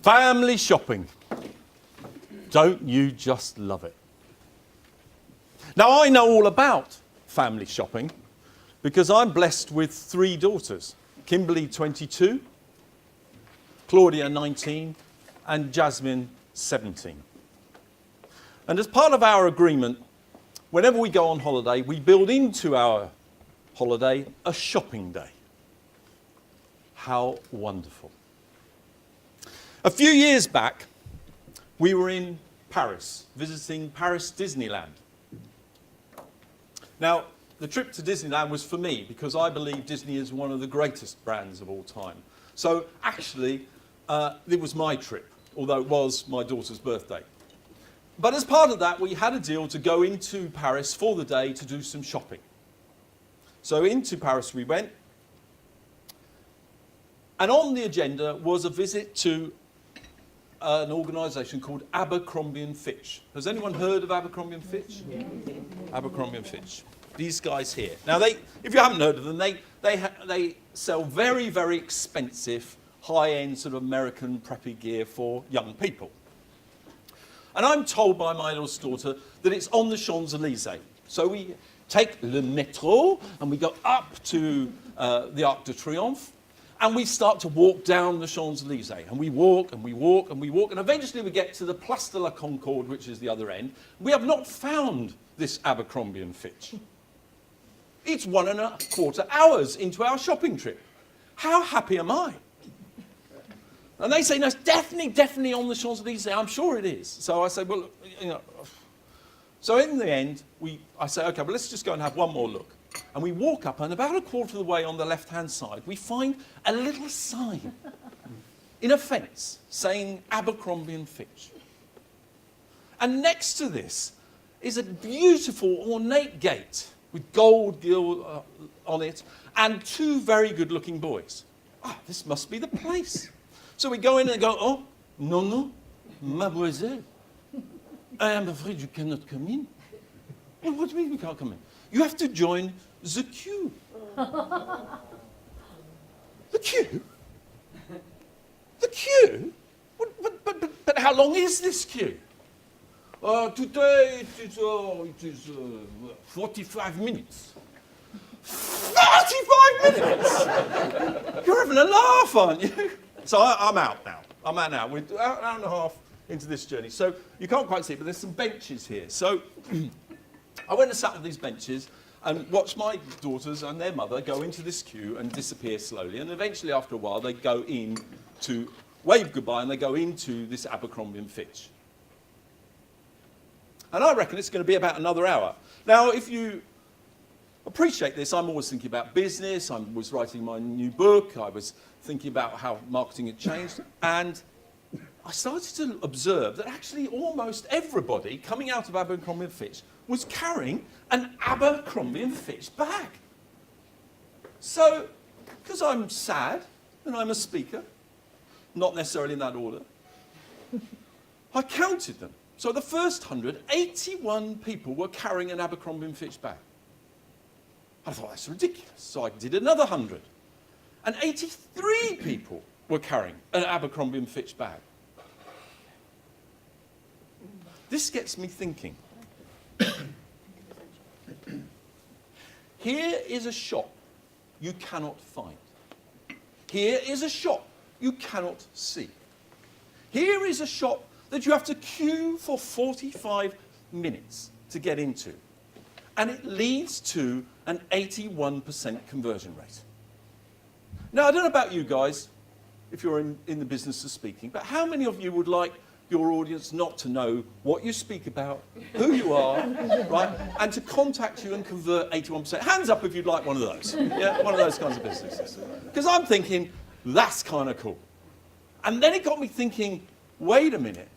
Family shopping. Don't you just love it? Now, I know all about family shopping because I'm blessed with 3 daughters. Kimberly, 22, Claudia, 19, and Jasmine, 17. And as part of our agreement, whenever we go on holiday, we build into our holiday a shopping day. How wonderful. A few years back, we were in Paris, visiting Paris Disneyland. Now, the trip to Disneyland was for me because I believe Disney is one of the greatest brands of all time. So actually, it was my trip, although it was my daughter's birthday. But as part of that, we had a deal to go into Paris for the day to do some shopping. So into Paris we went. And on the agenda was a visit to an organisation called Abercrombie & Fitch. Has anyone heard of Abercrombie & Fitch? Yeah. Abercrombie & Fitch. These guys here. Now, if you haven't heard of them, they sell very, very expensive, high-end sort of American preppy gear for young people. And I'm told by my eldest daughter that it's on the Champs-Élysées. So we take le métro and we go up to the Arc de Triomphe. And we start to walk down the Champs-Élysées. And we walk, and we walk, and we walk. And eventually we get to the Place de la Concorde, which is the other end. We have not found this Abercrombie & Fitch. It's 1.25 hours into our shopping trip. How happy am I? And they say, no, it's definitely on the Champs-Élysées. I'm sure it is. So I say, well, you know. So in the end, I say, OK, well, let's just go and have one more look. And we walk up, and about 1/4 of the way on the left-hand side, we find a little sign in a fence saying Abercrombie & Fitch. And next to this is a beautiful, ornate gate with gold gill on it and 2 very good-looking boys. Ah, this must be the place. So we go in and go, oh, no, mademoiselle, I am afraid you cannot come in. Well, what do you mean we can't come in? You have to join the queue. The queue? The queue? But how long is this queue? Today it is 45 minutes. 45 minutes? You're having a laugh, aren't you? So I'm out now. I'm out now. We're an hour and a half into this journey. So you can't quite see it, but there's some benches here. So I went and sat on these benches and watched my daughters and their mother go into this queue and disappear slowly. And eventually, after a while, they go in to wave goodbye and they go into this Abercrombie & Fitch. And I reckon it's going to be about another hour. Now, if you appreciate this, I'm always thinking about business. I was writing my new book. I was thinking about how marketing had changed. And I started to observe that actually almost everybody coming out of Abercrombie & Fitch was carrying an Abercrombie & Fitch bag. So, because I'm sad and I'm a speaker, not necessarily in that order, I counted them. So the first 100, 81 people were carrying an Abercrombie & Fitch bag. I thought, that's ridiculous. So I did another 100. And 83 people were carrying an Abercrombie & Fitch bag. This gets me thinking. Here is a shop you cannot find. Here is a shop you cannot see. Here is a shop that you have to queue for 45 minutes to get into. And it leads to an 81% conversion rate. Now, I don't know about you guys, if you're in the business of speaking, but how many of you would like your audience not to know what you speak about, who you are, right, and to contact you and convert 81%? Hands up if you'd like one of those. Yeah, one of those kinds of businesses. Because I'm thinking, that's kind of cool. And then it got me thinking, wait a minute,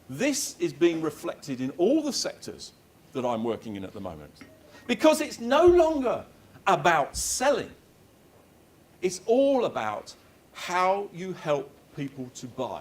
this is being reflected in all the sectors that I'm working in at the moment. Because it's no longer about selling. It's all about how you help people to buy.